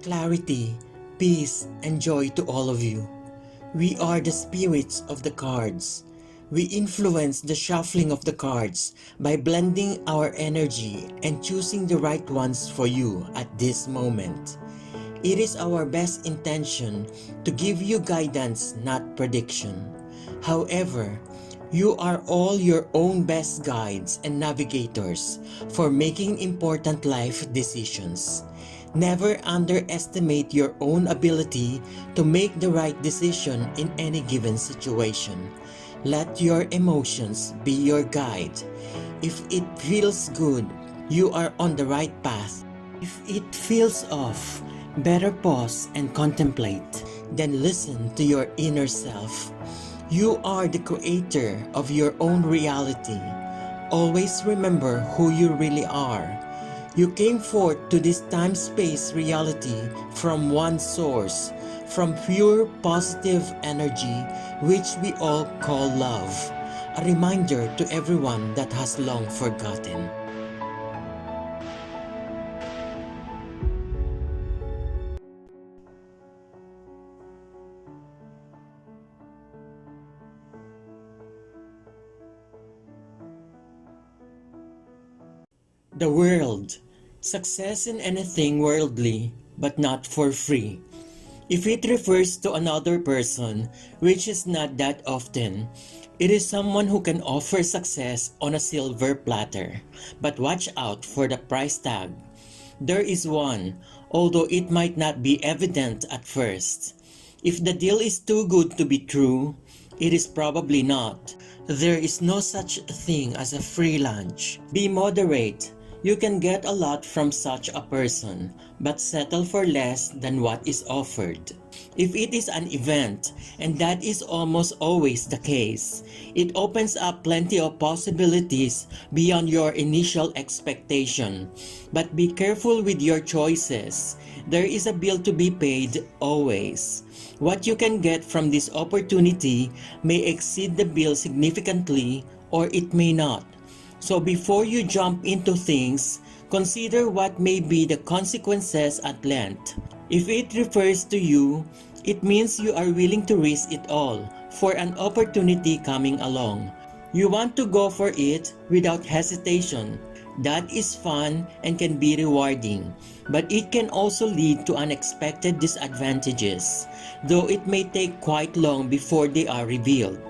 Clarity, peace, and joy to all of you. We are the spirits of the cards. We influence the shuffling of the cards by blending our energy and choosing the right ones for you at this moment. It is our best intention to give you guidance, not prediction. However, you are all your own best guides and navigators for making important life decisions. Never underestimate your own ability to make the right decision in any given situation. Let your emotions be your guide. If it feels good, you are on the right path. If it feels off, better pause and contemplate. Then listen to your inner self. You are the creator of your own reality. Always remember who you really are. You came forth to this time-space reality from one source, from pure positive energy, which we all call love. A reminder to everyone that has long forgotten. The world. Success in anything worldly, but not for free. If it refers to another person, which is not that often, it is someone who can offer success on a silver platter. But watch out for the price tag. There is one, although it might not be evident at first. If the deal is too good to be true, it is probably not. There is no such thing as a free lunch. Be moderate. You can get a lot from such a person, but settle for less than what is offered. If it is an event, and that is almost always the case, it opens up plenty of possibilities beyond your initial expectation. But be careful with your choices. There is a bill to be paid always. What you can get from this opportunity may exceed the bill significantly, or it may not. So before you jump into things, consider what may be the consequences at length. If it refers to you, it means you are willing to risk it all for an opportunity coming along. You want to go for it without hesitation. That is fun and can be rewarding, but it can also lead to unexpected disadvantages, though it may take quite long before they are revealed.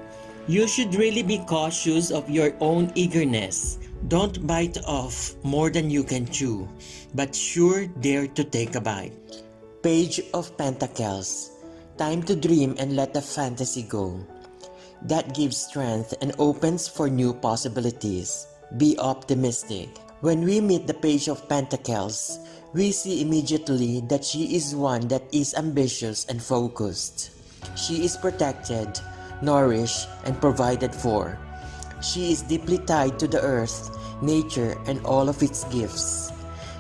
You should really be cautious of your own eagerness. Don't bite off more than you can chew, but sure dare to take a bite. Page of Pentacles. Time to dream and let the fantasy go. That gives strength and opens for new possibilities. Be optimistic. When we meet the Page of Pentacles, we see immediately that she is one that is ambitious and focused. She is protected, nourished, and provided for. She is deeply tied to the earth, nature, and all of its gifts.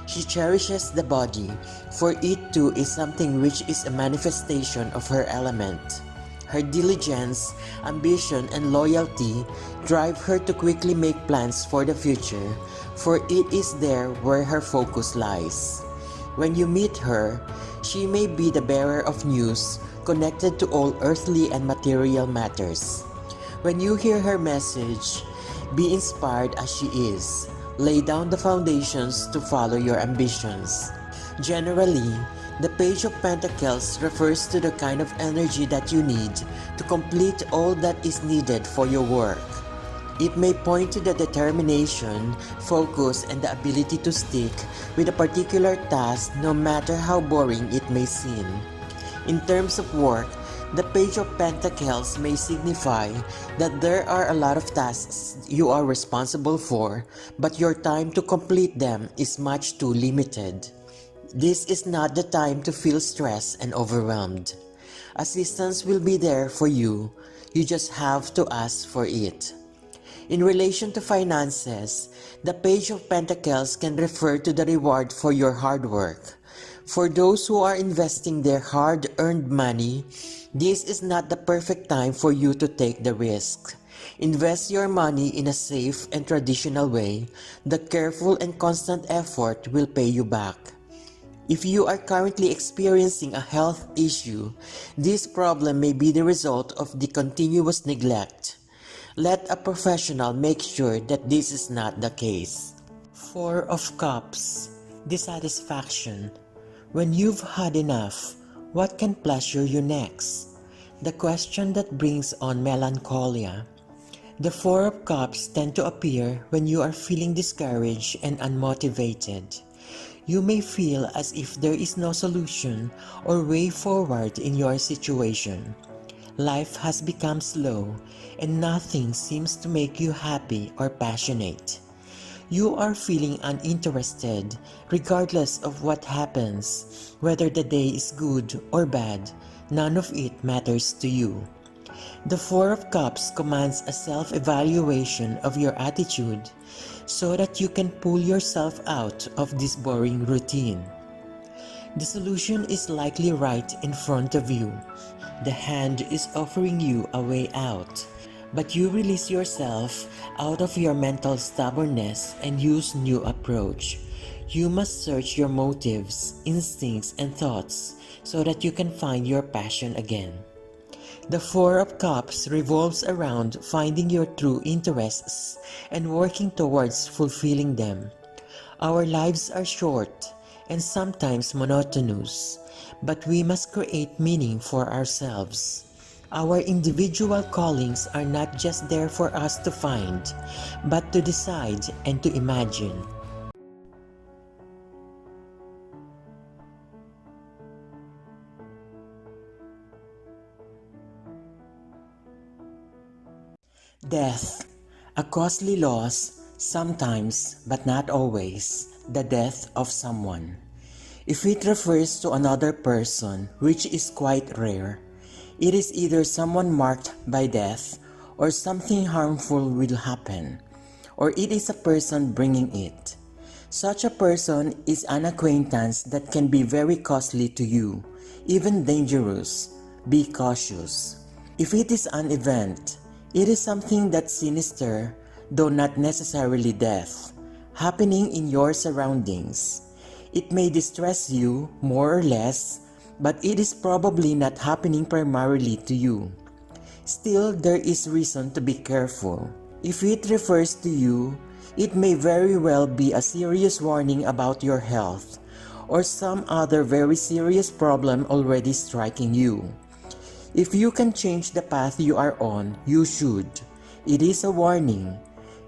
She cherishes the body, for it too is something which is a manifestation of her element. Her diligence, ambition, and loyalty drive her to quickly make plans for the future, for it is there where her focus lies. When you meet her, she may be the bearer of news connected to all earthly and material matters. When you hear her message, be inspired as she is. Lay down the foundations to follow your ambitions. Generally, the Page of Pentacles refers to the kind of energy that you need to complete all that is needed for your work. It may point to the determination, focus, and the ability to stick with a particular task no matter how boring it may seem. In terms of work, the Page of Pentacles may signify that there are a lot of tasks you are responsible for, but your time to complete them is much too limited. This is not the time to feel stressed and overwhelmed. Assistance will be there for you. You just have to ask for it. In relation to finances, the Page of Pentacles can refer to the reward for your hard work. For those who are investing their hard-earned money, this is not the perfect time for you to take the risk. Invest your money in a safe and traditional way. The careful and constant effort will pay you back. If you are currently experiencing a health issue, this problem may be the result of the continuous neglect. Let a professional make sure that this is not the case. Four of Cups, dissatisfaction. When you've had enough, what can pleasure you next? The question that brings on melancholia. The Four of Cups tend to appear when you are feeling discouraged and unmotivated. You may feel as if there is no solution or way forward in your situation. Life has become slow and nothing seems to make you happy or passionate. You are feeling uninterested regardless of what happens. Whether the day is good or bad, none of it matters to you. The Four of Cups commands a self-evaluation of your attitude so that you can pull yourself out of this boring routine. The solution is likely right in front of you. The hand is offering you a way out, but you release yourself out of your mental stubbornness and use new approach. You must search your motives, instincts, and thoughts so that you can find your passion again. The Four of Cups revolves around finding your true interests and working towards fulfilling them. Our lives are short and sometimes monotonous, but we must create meaning for ourselves. Our individual callings are not just there for us to find, but to decide and to imagine. Death, a costly loss, sometimes but not always, the death of someone. If it refers to another person, which is quite rare, it is either someone marked by death or something harmful will happen, or it is a person bringing it. Such a person is an acquaintance that can be very costly to you, even dangerous. Be cautious. If it is an event, it is something that's sinister, though not necessarily death, happening in your surroundings. It may distress you more or less, but it is probably not happening primarily to you. Still, there is reason to be careful. If it refers to you, it may very well be a serious warning about your health, or some other very serious problem already striking you. If you can change the path you are on, you should. It is a warning.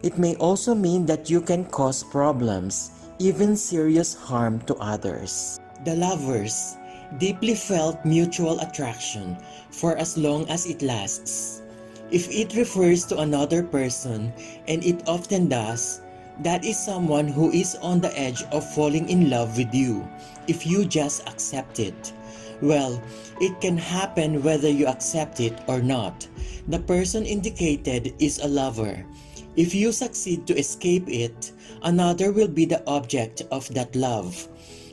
It may also mean that you can cause problems, even serious harm to others. The Lovers, deeply felt mutual attraction for as long as it lasts. If it refers to another person, and it often does, that is someone who is on the edge of falling in love with you, if you just accept it. Well, it can happen whether you accept it or not. The person indicated is a lover. If you succeed to escape it, another will be the object of that love.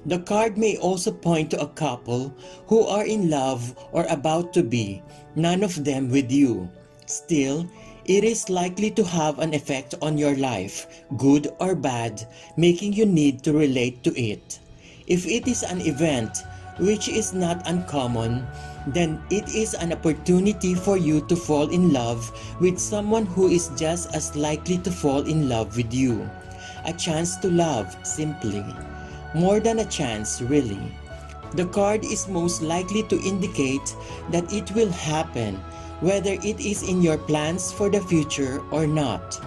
The card may also point to a couple who are in love or about to be, none of them with you. Still, it is likely to have an effect on your life, good or bad, making you need to relate to it. If it is an event, which is not uncommon, then it is an opportunity for you to fall in love with someone who is just as likely to fall in love with you. A chance to love, simply. More than a chance, really. The card is most likely to indicate that it will happen, whether it is in your plans for the future or not.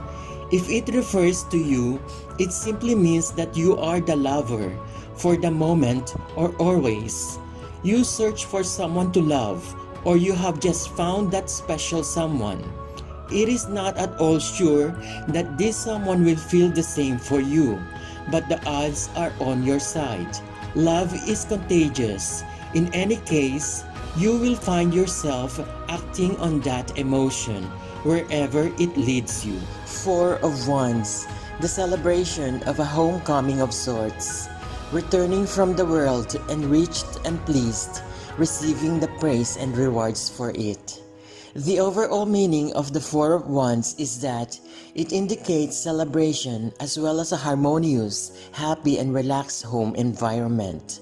If it refers to you, it simply means that you are the lover, for the moment or always. You search for someone to love, or you have just found that special someone. It is not at all sure that this someone will feel the same for you, but the odds are on your side. Love is contagious. In any case, you will find yourself acting on that emotion wherever it leads you. Four of Wands, the celebration of a homecoming of sorts. Returning from the world enriched and pleased, receiving the praise and rewards for it. The overall meaning of the Four of Wands is that it indicates celebration as well as a harmonious, happy and relaxed home environment.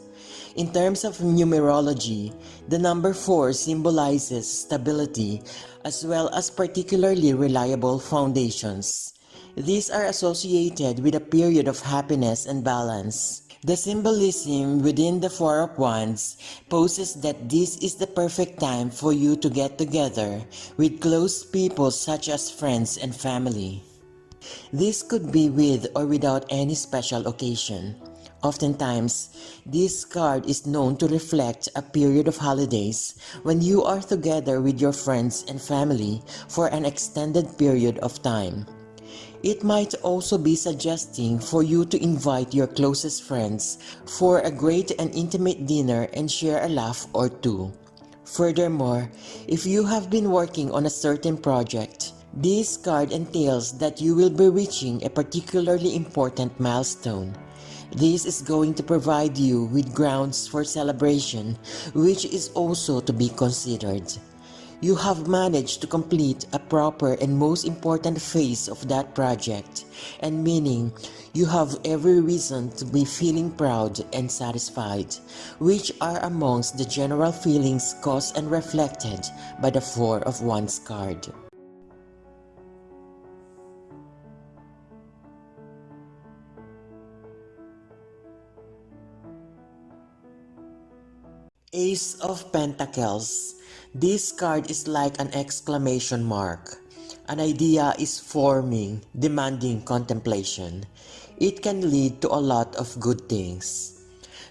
In terms of numerology, the number 4 symbolizes stability as well as particularly reliable foundations. These are associated with a period of happiness and balance. The symbolism within the Four of Wands poses that this is the perfect time for you to get together with close people such as friends and family. This could be with or without any special occasion. Oftentimes, this card is known to reflect a period of holidays when you are together with your friends and family for an extended period of time. It might also be suggesting for you to invite your closest friends for a great and intimate dinner and share a laugh or two. Furthermore, if you have been working on a certain project, this card entails that you will be reaching a particularly important milestone. This is going to provide you with grounds for celebration, which is also to be considered. You have managed to complete a proper and most important phase of that project, and meaning you have every reason to be feeling proud and satisfied, which are amongst the general feelings caused and reflected by the Four of Wands card. Ace of Pentacles. This card is like an exclamation mark. An idea is forming, demanding contemplation. It can lead to a lot of good things.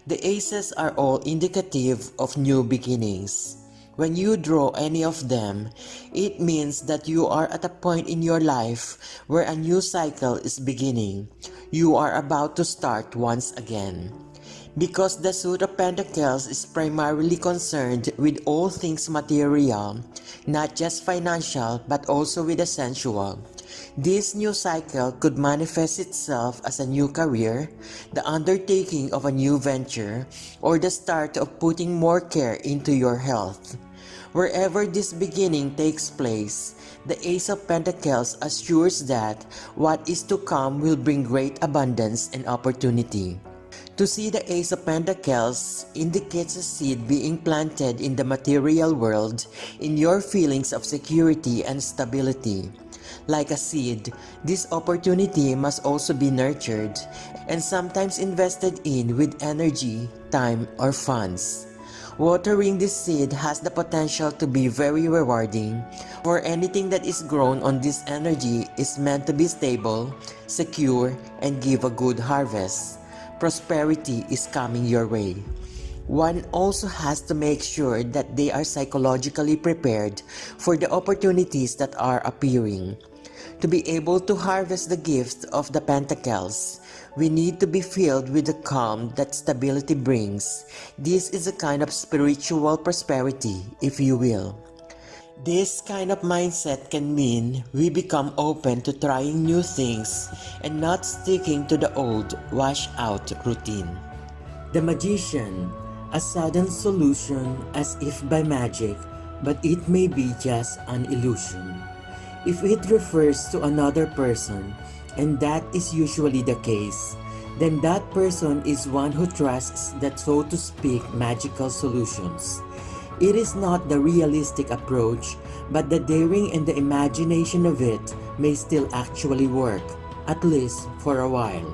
The aces are all indicative of new beginnings. When you draw any of them, it means that you are at a point in your life where a new cycle is beginning. You are about to start once again. Because the Suit of Pentacles is primarily concerned with all things material, not just financial but also with the sensual. This new cycle could manifest itself as a new career, the undertaking of a new venture, or the start of putting more care into your health. Wherever this beginning takes place, the Ace of Pentacles assures that what is to come will bring great abundance and opportunity. To see the Ace of Pentacles indicates a seed being planted in the material world in your feelings of security and stability. Like a seed, this opportunity must also be nurtured and sometimes invested in with energy, time, or funds. Watering this seed has the potential to be very rewarding, for anything that is grown on this energy is meant to be stable, secure, and give a good harvest. Prosperity is coming your way. One also has to make sure that they are psychologically prepared for the opportunities that are appearing. To be able to harvest the gift of the Pentacles, we need to be filled with the calm that stability brings. This is a kind of spiritual prosperity, if you will. This kind of mindset can mean we become open to trying new things and not sticking to the old, washed-out routine. The Magician, a sudden solution as if by magic, but it may be just an illusion. If it refers to another person, and that is usually the case, then that person is one who trusts that, so to speak, magical solutions. It is not the realistic approach, but the daring and the imagination of it may still actually work, at least for a while.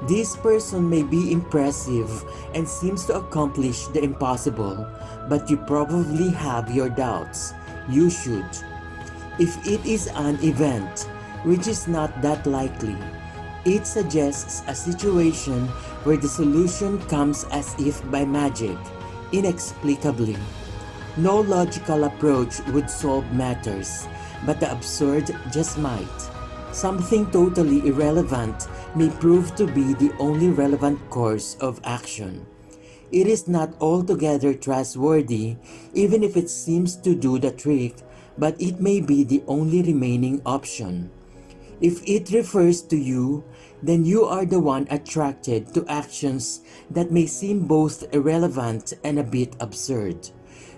This person may be impressive and seems to accomplish the impossible, but you probably have your doubts. You should. If it is an event, which is not that likely, it suggests a situation where the solution comes as if by magic, inexplicably. No logical approach would solve matters, but the absurd just might. Something totally irrelevant may prove to be the only relevant course of action. It is not altogether trustworthy, even if it seems to do the trick, but it may be the only remaining option. If it refers to you, then you are the one attracted to actions that may seem both irrelevant and a bit absurd.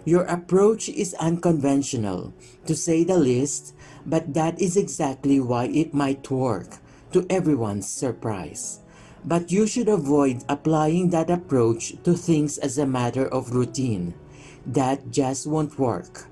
Your approach is unconventional, to say the least, but that is exactly why it might work, to everyone's surprise. But you should avoid applying that approach to things as a matter of routine. That just won't work.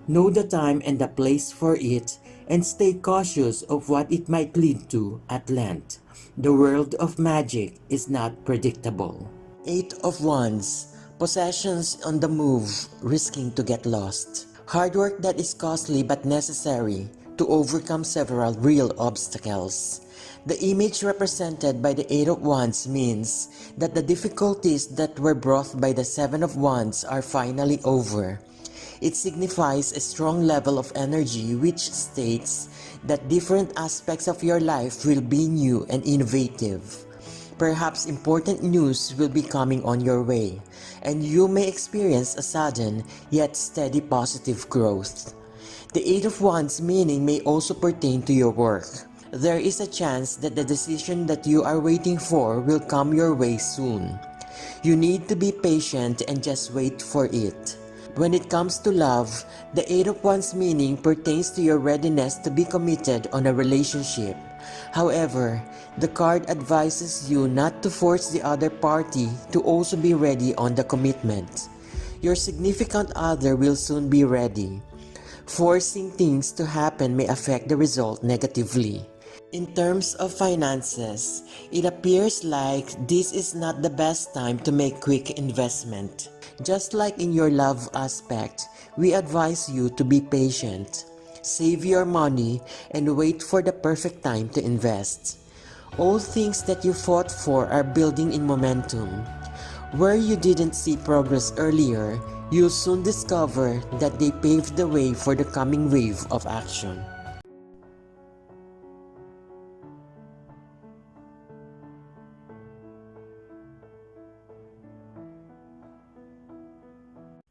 Know the time and the place for it and stay cautious of what it might lead to at length. The world of magic is not predictable. Eight of Wands. Possessions on the move, risking to get lost. Hard work that is costly but necessary to overcome several real obstacles. The image represented by the Eight of Wands means that the difficulties that were brought by the Seven of Wands are finally over. It signifies a strong level of energy which states that different aspects of your life will be new and innovative. Perhaps important news will be coming on your way, and you may experience a sudden yet steady positive growth. The Eight of Wands meaning may also pertain to your work. There is a chance that the decision that you are waiting for will come your way soon. You need to be patient and just wait for it. When it comes to love, the Eight of Wands meaning pertains to your readiness to be committed on a relationship. However, the card advises you not to force the other party to also be ready on the commitment. Your significant other will soon be ready. Forcing things to happen may affect the result negatively. In terms of finances, it appears like this is not the best time to make quick investment. Just like in your love aspect, we advise you to be patient. Save your money and wait for the perfect time to invest. All things that you fought for are building in momentum. Where you didn't see progress earlier, you'll soon discover that they paved the way for the coming wave of action.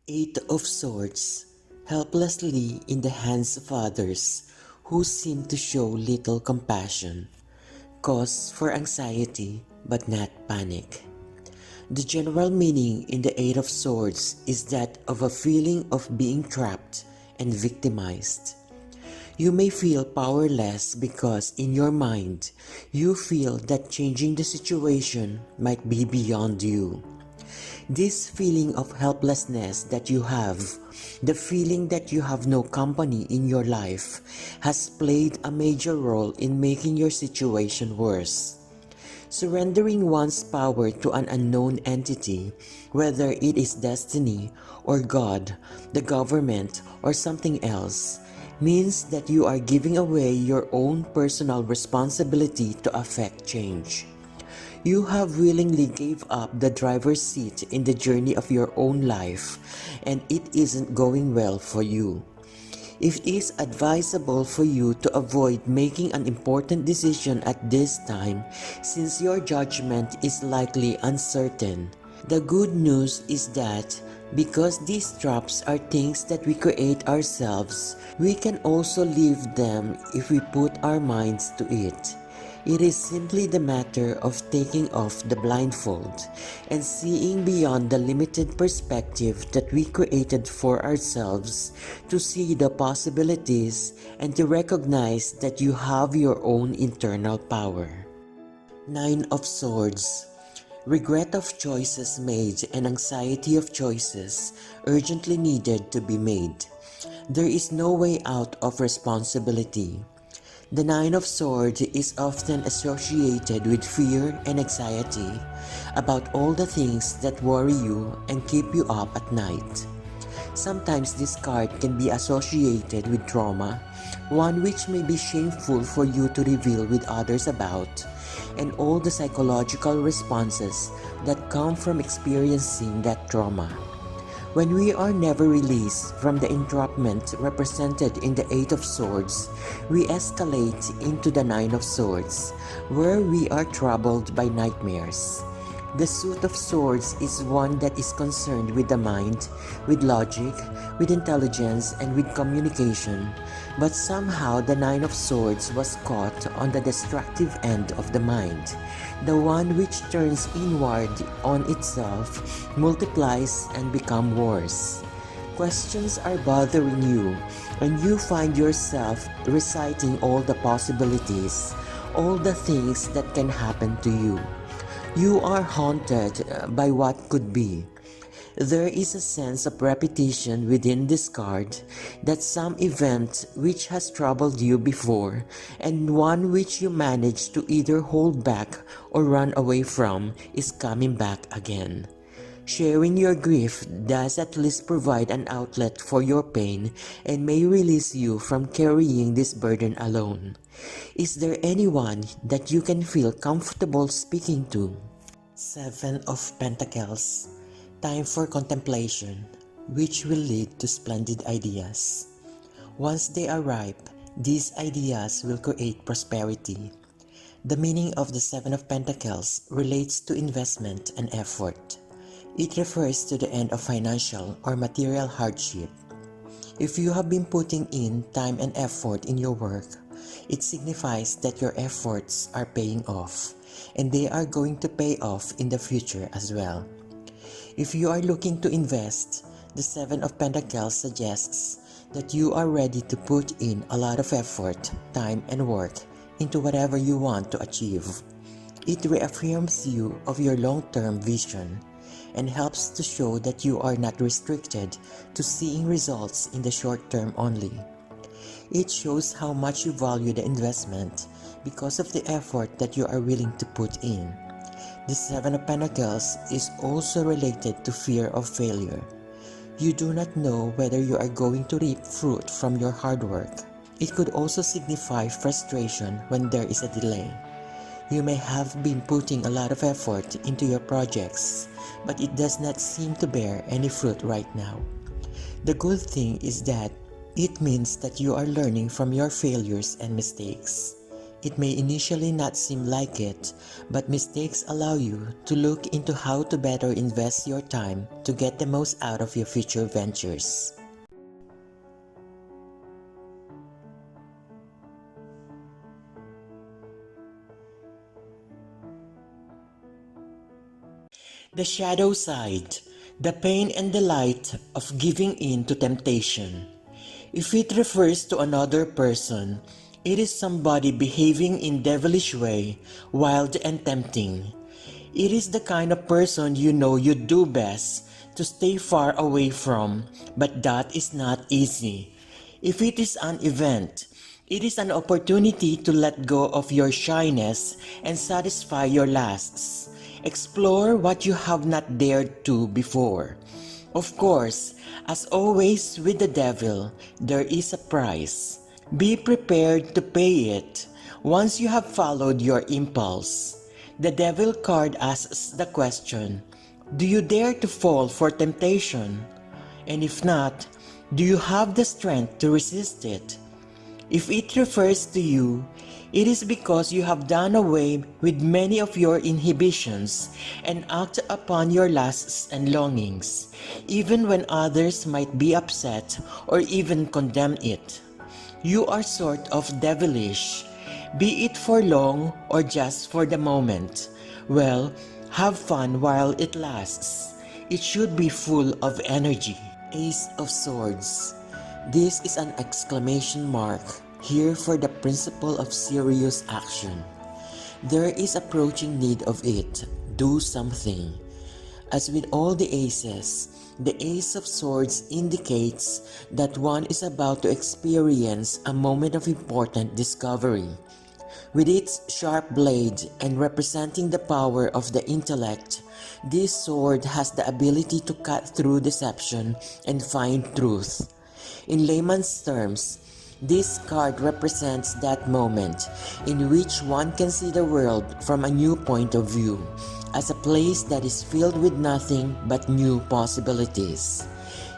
Eight of Swords. Helplessly in the hands of others who seem to show little compassion. Cause for anxiety but not panic. The general meaning in the Eight of Swords is that of a feeling of being trapped and victimized. You may feel powerless because in your mind, you feel that changing the situation might be beyond you. This feeling of helplessness that you have, the feeling that you have no company in your life, has played a major role in making your situation worse. Surrendering one's power to an unknown entity, whether it is destiny or God, the government, or something else, means that you are giving away your own personal responsibility to affect change. You have willingly gave up the driver's seat in the journey of your own life, and it isn't going well for you. It is advisable for you to avoid making an important decision at this time since your judgment is likely uncertain. The good news is that because these traps are things that we create ourselves, we can also leave them if we put our minds to it. It is simply the matter of taking off the blindfold and seeing beyond the limited perspective that we created for ourselves to see the possibilities and to recognize that you have your own internal power. Nine of Swords. Regret of choices made and anxiety of choices urgently needed to be made. There is no way out of responsibility. The Nine of Swords is often associated with fear and anxiety about all the things that worry you and keep you up at night. Sometimes this card can be associated with trauma, one which may be shameful for you to reveal with others about, and all the psychological responses that come from experiencing that trauma. When we are never released from the entrapment represented in the Eight of Swords, we escalate into the Nine of Swords, where we are troubled by nightmares. The Suit of Swords is one that is concerned with the mind, with logic, with intelligence, and with communication, but somehow the Nine of Swords was caught on the destructive end of the mind, the one which turns inward on itself, multiplies, and becomes worse. Questions are bothering you, and you find yourself reciting all the possibilities, all the things that can happen to you. You are haunted by what could be. There is a sense of repetition within this card that some event which has troubled you before and one which you managed to either hold back or run away from is coming back again. Sharing your grief does at least provide an outlet for your pain and may release you from carrying this burden alone. Is there anyone that you can feel comfortable speaking to? Seven of Pentacles. Time for contemplation, which will lead to splendid ideas. Once they are ripe, these ideas will create prosperity. The meaning of the Seven of Pentacles relates to investment and effort. It refers to the end of financial or material hardship. If you have been putting in time and effort in your work, it signifies that your efforts are paying off, and they are going to pay off in the future as well. If you are looking to invest, the Seven of Pentacles suggests that you are ready to put in a lot of effort, time, and work into whatever you want to achieve. It reaffirms you of your long-term vision and helps to show that you are not restricted to seeing results in the short term only. It shows how much you value the investment because of the effort that you are willing to put in. The Seven of Pentacles is also related to fear of failure. You do not know whether you are going to reap fruit from your hard work. It could also signify frustration when there is a delay. You may have been putting a lot of effort into your projects, but it does not seem to bear any fruit right now. The good thing is that it means that you are learning from your failures and mistakes. It may initially not seem like it, but mistakes allow you to look into how to better invest your time to get the most out of your future ventures. The shadow side, the pain and the light of giving in to temptation. If it refers to another person, it is somebody behaving in devilish way, wild and tempting. It is the kind of person you know you do best to stay far away from, but that is not easy. If it is an event, it is an opportunity to let go of your shyness and satisfy your lusts. Explore what you have not dared to before. Of course, as always with the devil, there is a price. Be prepared to pay it once you have followed your impulse. The devil card asks the question, do you dare to fall for temptation? And if not, do you have the strength to resist it? If it refers to you, it is because you have done away with many of your inhibitions and act upon your lusts and longings, even when others might be upset or even condemn it. You are sort of devilish, be it for long or just for the moment. Well, have fun while it lasts. It should be full of energy. Ace of Swords. This is an exclamation mark here for the principle of serious action. There is approaching need of it. Do something. As with all the aces, the Ace of Swords indicates that one is about to experience a moment of important discovery. With its sharp blade and representing the power of the intellect, this sword has the ability to cut through deception and find truth. In layman's terms, this card represents that moment in which one can see the world from a new point of view, as a place that is filled with nothing but new possibilities.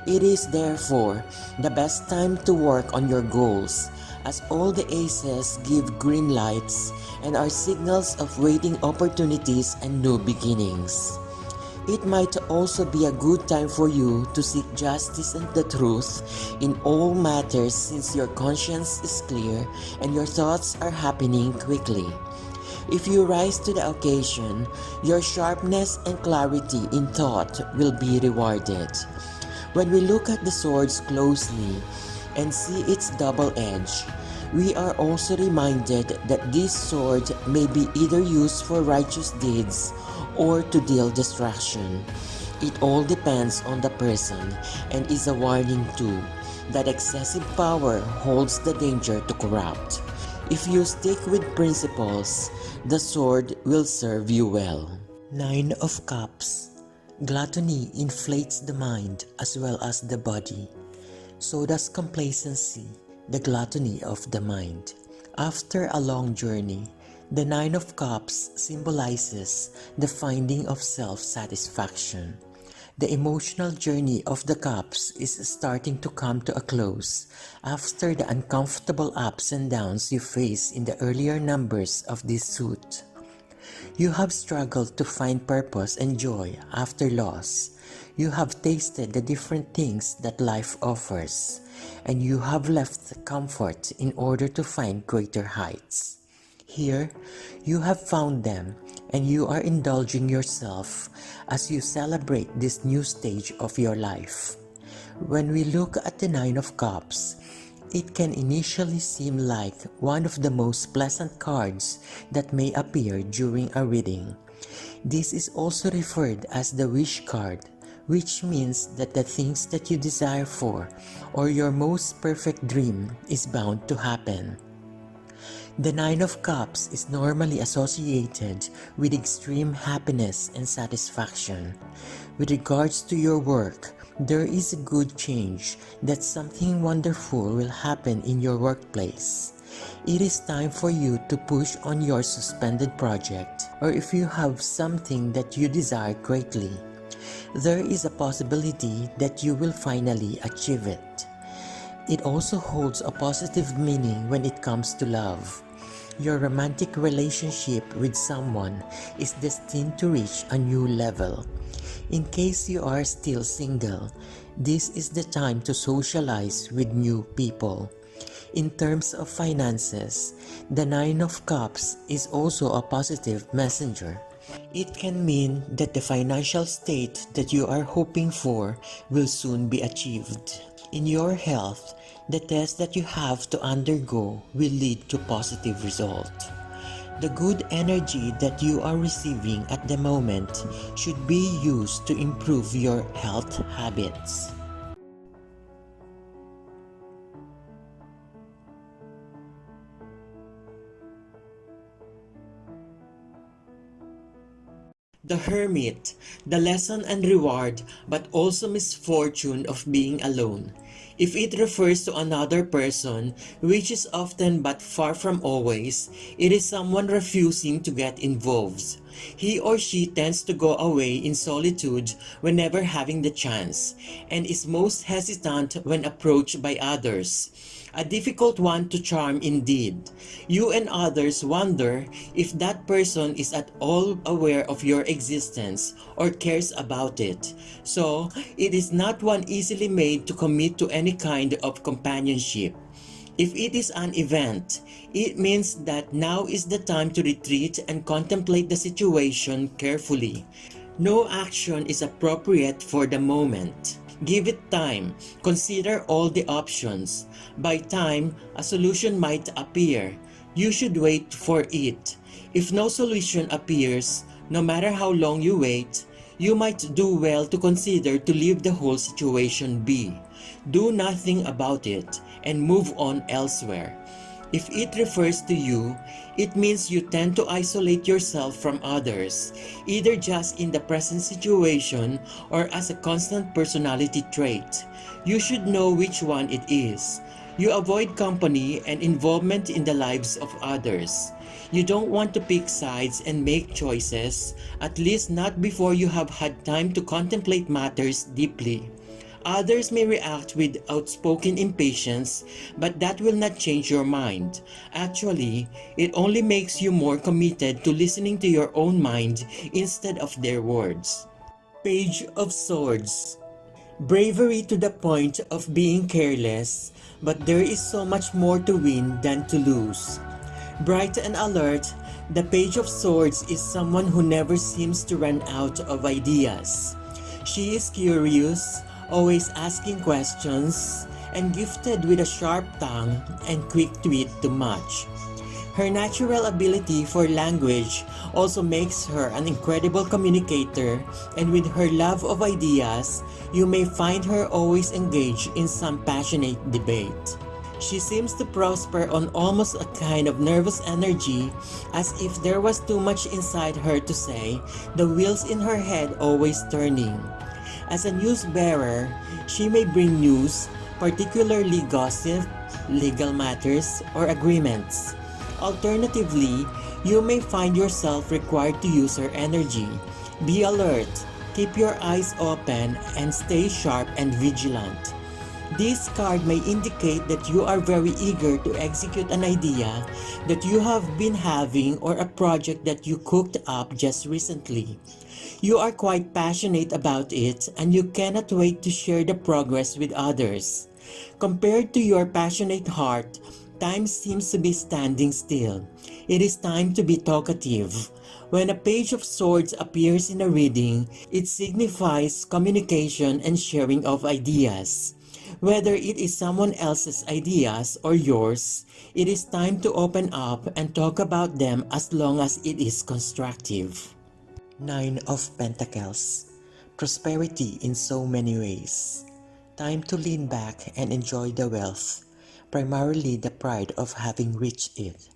It is therefore the best time to work on your goals, as all the aces give green lights and are signals of waiting opportunities and new beginnings. It might also be a good time for you to seek justice and the truth in all matters, since your conscience is clear and your thoughts are happening quickly. If you rise to the occasion, your sharpness and clarity in thought will be rewarded. When we look at the swords closely and see its double edge, we are also reminded that this sword may be either used for righteous deeds or to deal distraction. It all depends on the person and is a warning too that excessive power holds the danger to corrupt. If you stick with principles, the sword will serve you well. Nine of Cups. Gluttony inflates the mind as well as the body. So does complacency, the gluttony of the mind. After a long journey, the Nine of Cups symbolizes the finding of self-satisfaction. The emotional journey of the Cups is starting to come to a close after the uncomfortable ups and downs you face in the earlier numbers of this suit. You have struggled to find purpose and joy after loss. You have tasted the different things that life offers, and you have left comfort in order to find greater heights. Here, you have found them, and you are indulging yourself as you celebrate this new stage of your life. When we look at the Nine of Cups, it can initially seem like one of the most pleasant cards that may appear during a reading. This is also referred as the wish card, which means that the things that you desire for or your most perfect dream is bound to happen. The Nine of Cups is normally associated with extreme happiness and satisfaction. With regards to your work, there is a good change that something wonderful will happen in your workplace. It is time for you to push on your suspended project, or if you have something that you desire greatly, there is a possibility that you will finally achieve it. It also holds a positive meaning when it comes to love. Your romantic relationship with someone is destined to reach a new level. In case you are still single, this is the time to socialize with new people. In terms of finances, the Nine of Cups is also a positive messenger. It can mean that the financial state that you are hoping for will soon be achieved. In your health, the test that you have to undergo will lead to positive result. The good energy that you are receiving at the moment should be used to improve your health habits. The Hermit, the lesson and reward, but also misfortune of being alone. If it refers to another person, which is often but far from always, it is someone refusing to get involved. He or she tends to go away in solitude whenever having the chance, and is most hesitant when approached by others. A difficult one to charm indeed. You and others wonder if that person is at all aware of your existence or cares about it. So, it is not one easily made to commit to any kind of companionship. If it is an event, it means that now is the time to retreat and contemplate the situation carefully. No action is appropriate for the moment. Give it time. Consider all the options. By time, a solution might appear. You should wait for it. If no solution appears, no matter how long you wait, you might do well to consider to leave the whole situation be. Do nothing about it and move on elsewhere. If it refers to you, it means you tend to isolate yourself from others, either just in the present situation or as a constant personality trait. You should know which one it is. You avoid company and involvement in the lives of others. You don't want to pick sides and make choices, at least not before you have had time to contemplate matters deeply. Others may react with outspoken impatience, but that will not change your mind. Actually, it only makes you more committed to listening to your own mind instead of their words. Page of Swords. Bravery to the point of being careless, but there is so much more to win than to lose. Bright and alert, the Page of Swords is someone who never seems to run out of ideas. She is curious, always asking questions, and gifted with a sharp tongue and quick wit to match. Her natural ability for language also makes her an incredible communicator, and with her love of ideas, you may find her always engaged in some passionate debate. She seems to prosper on almost a kind of nervous energy, as if there was too much inside her to say, the wheels in her head always turning. As a news bearer, she may bring news, particularly gossip, legal matters, or agreements. Alternatively, you may find yourself required to use her energy. Be alert, keep your eyes open, and stay sharp and vigilant. This card may indicate that you are very eager to execute an idea that you have been having or a project that you cooked up just recently. You are quite passionate about it and you cannot wait to share the progress with others. Compared to your passionate heart, time seems to be standing still. It is time to be talkative. When a page of swords appears in a reading, it signifies communication and sharing of ideas. Whether it is someone else's ideas or yours, it is time to open up and talk about them as long as it is constructive. Nine of Pentacles. Prosperity in so many ways. Time to lean back and enjoy the wealth, primarily the pride of having reached it.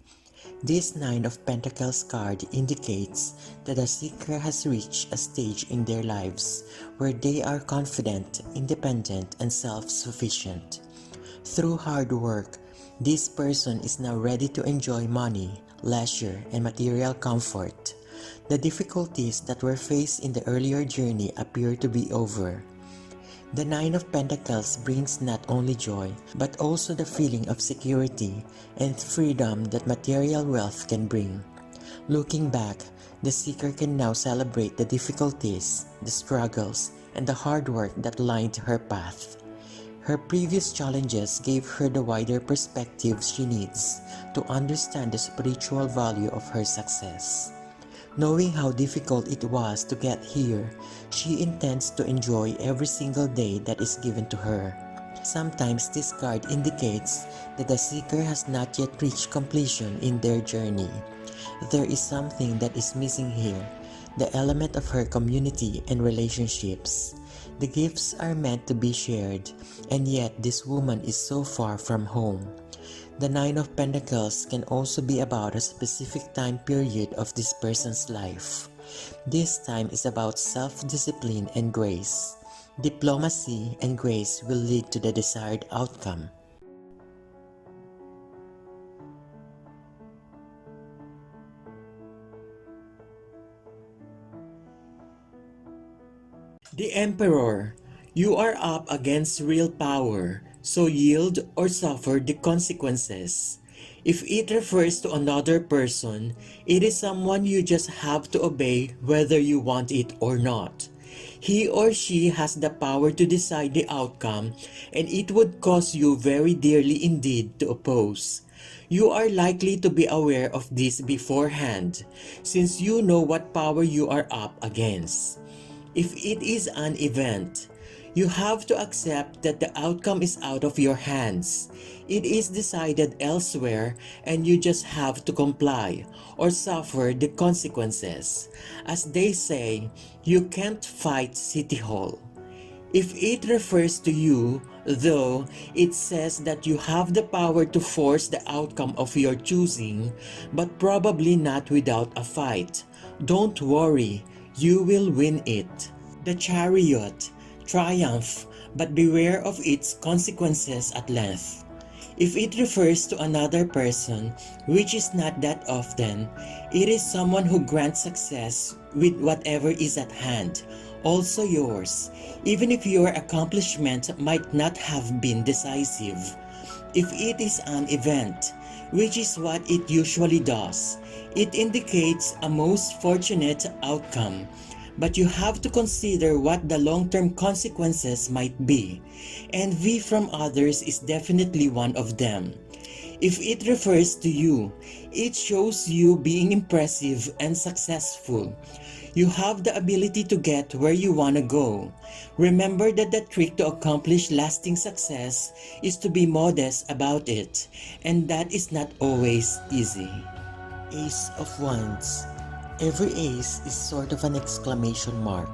This Nine of Pentacles card indicates that the seeker has reached a stage in their lives where they are confident, independent, and self-sufficient. Through hard work, this person is now ready to enjoy money, leisure, and material comfort. The difficulties that were faced in the earlier journey appear to be over. The Nine of Pentacles brings not only joy, but also the feeling of security and freedom that material wealth can bring. Looking back, the seeker can now celebrate the difficulties, the struggles, and the hard work that lined her path. Her previous challenges gave her the wider perspective she needs to understand the spiritual value of her success. Knowing how difficult it was to get here, she intends to enjoy every single day that is given to her. Sometimes this card indicates that the seeker has not yet reached completion in their journey. There is something that is missing here, the element of her community and relationships. The gifts are meant to be shared, and yet this woman is so far from home. The Nine of Pentacles can also be about a specific time period of this person's life. This time is about self-discipline and grace. Diplomacy and grace will lead to the desired outcome. The Emperor. You are up against real power, so yield or suffer the consequences. If it refers to another person, it is someone you just have to obey whether you want it or not. He or she has the power to decide the outcome, and it would cost you very dearly indeed to oppose. You are likely to be aware of this beforehand, since you know what power you are up against. If it is an event, you have to accept that the outcome is out of your hands. It is decided elsewhere and you just have to comply or suffer the consequences. As they say, you can't fight City Hall. If it refers to you, though, it says that you have the power to force the outcome of your choosing, but probably not without a fight. Don't worry, you will win it. The Chariot. Triumph, but beware of its consequences at length. If it refers to another person, which is not that often, it is someone who grants success with whatever is at hand, also yours, even if your accomplishment might not have been decisive. If it is an event, which is what it usually does, it indicates a most fortunate outcome. But you have to consider what the long-term consequences might be. Envy from others is definitely one of them. If it refers to you, it shows you being impressive and successful. You have the ability to get where you want to go. Remember that the trick to accomplish lasting success is to be modest about it, and that is not always easy. Ace of Wands. Every ace is sort of an exclamation mark.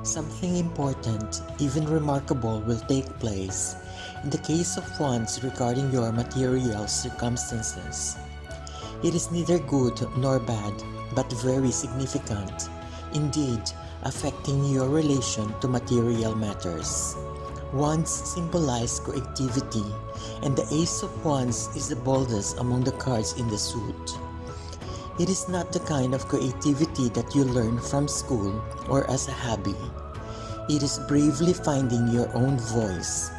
Something important, even remarkable, will take place in the case of Wands regarding your material circumstances. It is neither good nor bad, but very significant, indeed affecting your relation to material matters. Wands symbolize creativity, and the Ace of Wands is the boldest among the cards in the suit. It is not the kind of creativity that you learn from school or as a hobby. It is bravely finding your own voice.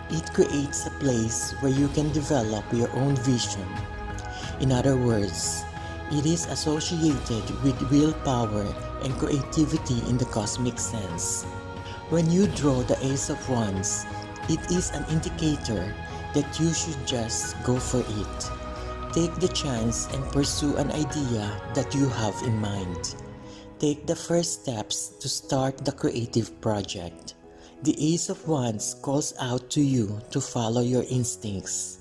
It creates a place where you can develop your own vision. In other words, it is associated with willpower and creativity in the cosmic sense. When you draw the Ace of Wands, it is an indicator that you should just go for it. Take the chance and pursue an idea that you have in mind. Take the first steps to start the creative project. The Ace of Wands calls out to you to follow your instincts.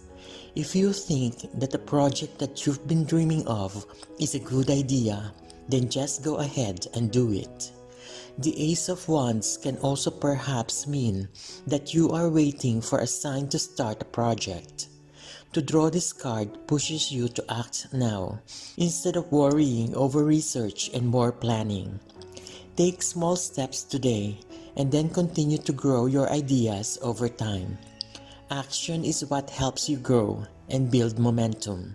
If you think that the project that you've been dreaming of is a good idea, then just go ahead and do it. The Ace of Wands can also perhaps mean that you are waiting for a sign to start a project. To draw this card pushes you to act now, instead of worrying over research and more planning. Take small steps today, and then continue to grow your ideas over time. Action is what helps you grow and build momentum.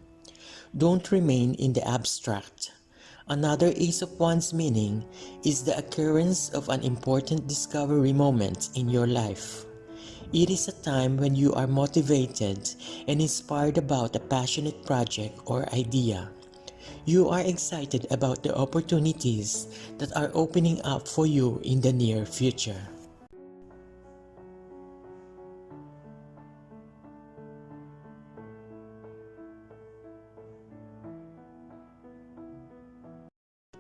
Don't remain in the abstract. Another Ace of Wands meaning is the occurrence of an important discovery moment in your life. It is a time when you are motivated and inspired about a passionate project or idea. You are excited about the opportunities that are opening up for you in the near future.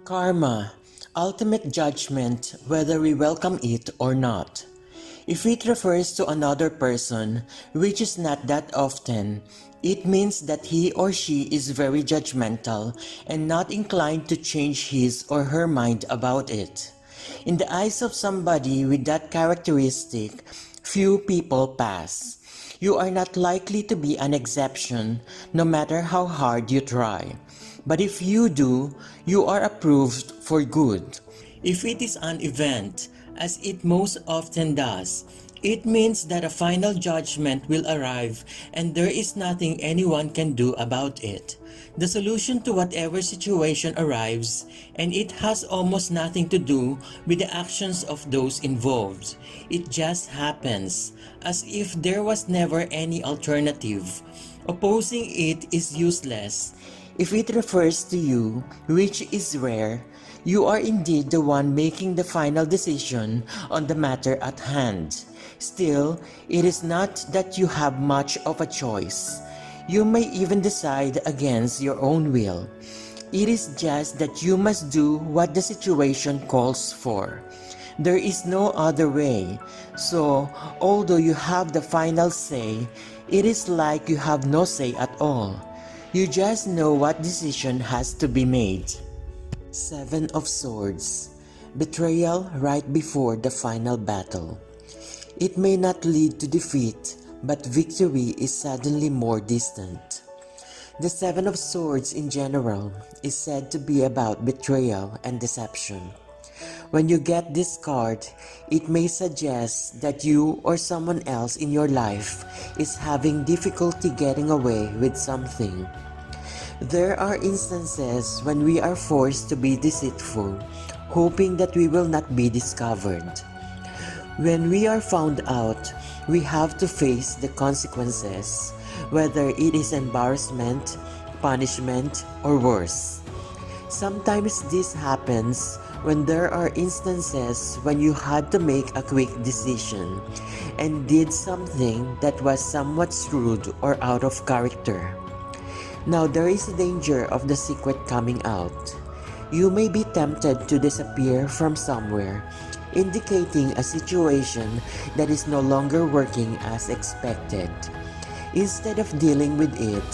Karma, ultimate judgment whether we welcome it or not. If it refers to another person, which is not that often, it means that he or she is very judgmental and not inclined to change his or her mind about it. In the eyes of somebody with that characteristic, few people pass. You are not likely to be an exception, no matter how hard you try. But if you do, you are approved for good. If it is an event, as it most often does, it means that a final judgment will arrive and there is nothing anyone can do about it. The solution to whatever situation arrives, and it has almost nothing to do with the actions of those involved. It just happens, as if there was never any alternative. Opposing it is useless. If it refers to you, which is rare, you are indeed the one making the final decision on the matter at hand. Still, it is not that you have much of a choice. You may even decide against your own will. It is just that you must do what the situation calls for. There is no other way. So, although you have the final say, it is like you have no say at all. You just know what decision has to be made. Seven of Swords. Betrayal right before the final battle. It may not lead to defeat, but victory is suddenly more distant. The Seven of Swords in general is said to be about betrayal and deception. When you get this card, it may suggest that you or someone else in your life is having difficulty getting away with something. There are instances when we are forced to be deceitful, hoping that we will not be discovered. When we are found out, we have to face the consequences, whether it is embarrassment, punishment, or worse. Sometimes this happens when there are instances when you had to make a quick decision and did something that was somewhat rude or out of character. Now there is a danger of the secret coming out. You may be tempted to disappear from somewhere, indicating a situation that is no longer working as expected. Instead of dealing with it,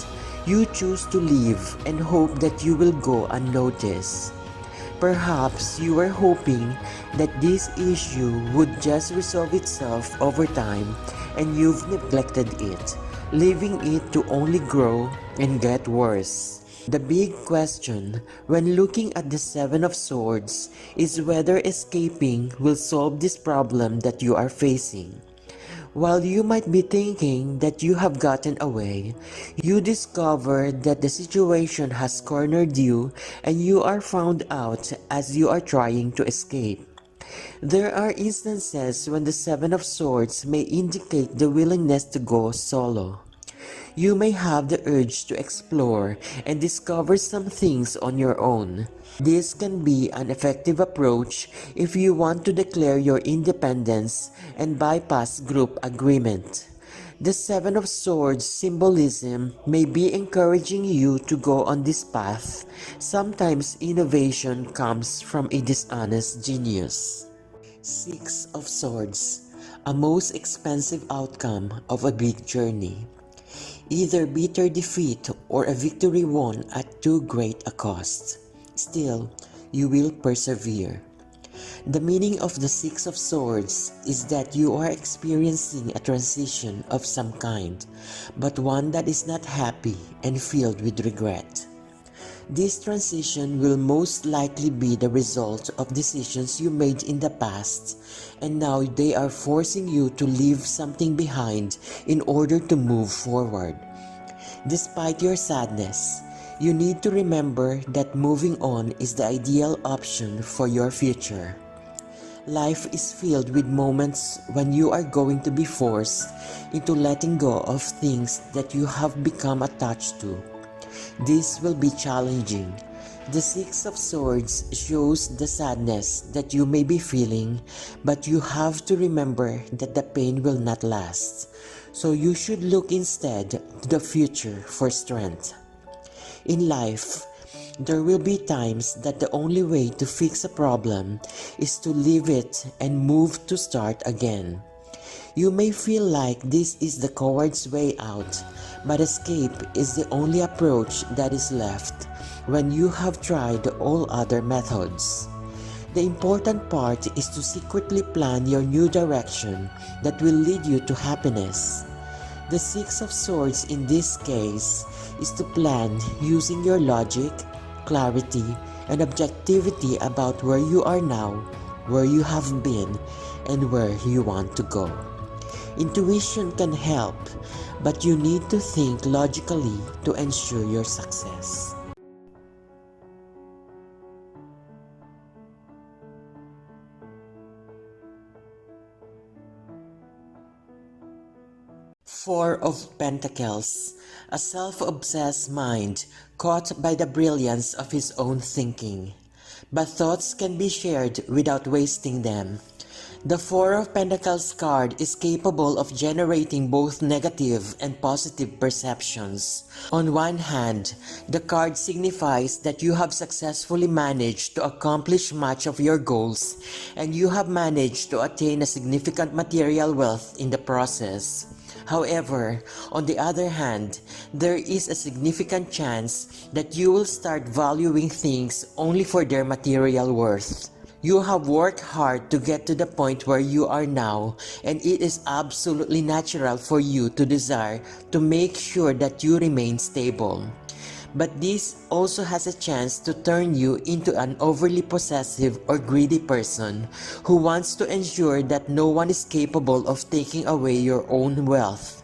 you choose to leave and hope that you will go unnoticed. Perhaps you were hoping that this issue would just resolve itself over time, and you've neglected it, leaving it to only grow and get worse. The big question when looking at the Seven of Swords is whether escaping will solve this problem that you are facing. While you might be thinking that you have gotten away, you discover that the situation has cornered you and you are found out as you are trying to escape. There are instances when the Seven of Swords may indicate the willingness to go solo. You may have the urge to explore and discover some things on your own. This can be an effective approach if you want to declare your independence and bypass group agreement. The Seven of Swords symbolism may be encouraging you to go on this path. Sometimes innovation comes from a dishonest genius. Six of Swords, a most expensive outcome of a big journey. Either bitter defeat or a victory won at too great a cost. Still, you will persevere. The meaning of the Six of Swords is that you are experiencing a transition of some kind, but one that is not happy and filled with regret. This transition will most likely be the result of decisions you made in the past, and now they are forcing you to leave something behind in order to move forward. Despite your sadness, you need to remember that moving on is the ideal option for your future. Life is filled with moments when you are going to be forced into letting go of things that you have become attached to. This will be challenging. The Six of Swords shows the sadness that you may be feeling, but you have to remember that the pain will not last. So you should look instead to the future for strength. In life, there will be times that the only way to fix a problem is to leave it and move to start again. You may feel like this is the coward's way out, but escape is the only approach that is left when you have tried all other methods. The important part is to secretly plan your new direction that will lead you to happiness. The Six of Swords in this case is to plan using your logic, clarity, and objectivity about where you are now, where you have been, and where you want to go. Intuition can help, but you need to think logically to ensure your success. Four of Pentacles, a self-obsessed mind caught by the brilliance of his own thinking. But thoughts can be shared without wasting them. The Four of Pentacles card is capable of generating both negative and positive perceptions. On one hand, the card signifies that you have successfully managed to accomplish much of your goals and you have managed to attain a significant material wealth in the process. However, on the other hand, there is a significant chance that you will start valuing things only for their material worth. You have worked hard to get to the point where you are now, and it is absolutely natural for you to desire to make sure that you remain stable. But this also has a chance to turn you into an overly possessive or greedy person who wants to ensure that no one is capable of taking away your own wealth.